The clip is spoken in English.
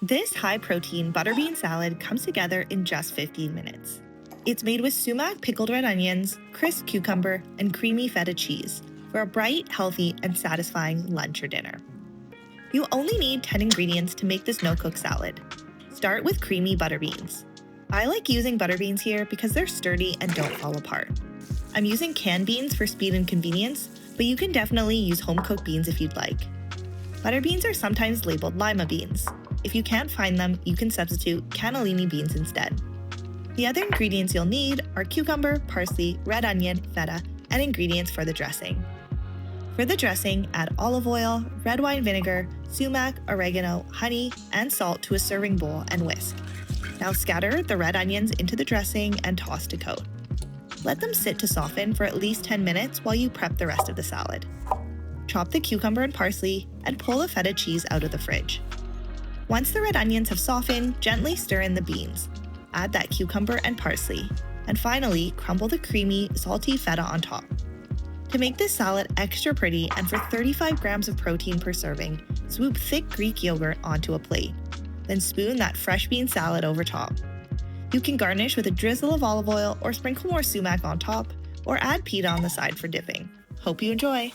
This high-protein butter bean salad comes together in just 15 minutes. It's made with sumac pickled red onions, crisp cucumber, and creamy feta cheese for a bright, healthy, and satisfying lunch or dinner. You only need 10 ingredients to make this no-cook salad. Start with creamy butter beans. I like using butter beans here because they're sturdy and don't fall apart. I'm using canned beans for speed and convenience, but you can definitely use home-cooked beans if you'd like. Butter beans are sometimes labeled lima beans. If you can't find them, you can substitute cannellini beans instead. The other ingredients you'll need are cucumber, parsley, red onion, feta, and ingredients for the dressing. For the dressing, add olive oil, red wine vinegar, sumac, oregano, honey, and salt to a serving bowl and whisk. Now scatter the red onions into the dressing and toss to coat. Let them sit to soften for at least 10 minutes while you prep the rest of the salad. Chop the cucumber and parsley and pull the feta cheese out of the fridge. Once the red onions have softened, gently stir in the beans. Add that cucumber and parsley. And finally, crumble the creamy, salty feta on top. To make this salad extra pretty and for 35 grams of protein per serving, swoop thick Greek yogurt onto a plate. Then spoon that fresh bean salad over top. You can garnish with a drizzle of olive oil or sprinkle more sumac on top, or add pita on the side for dipping. Hope you enjoy!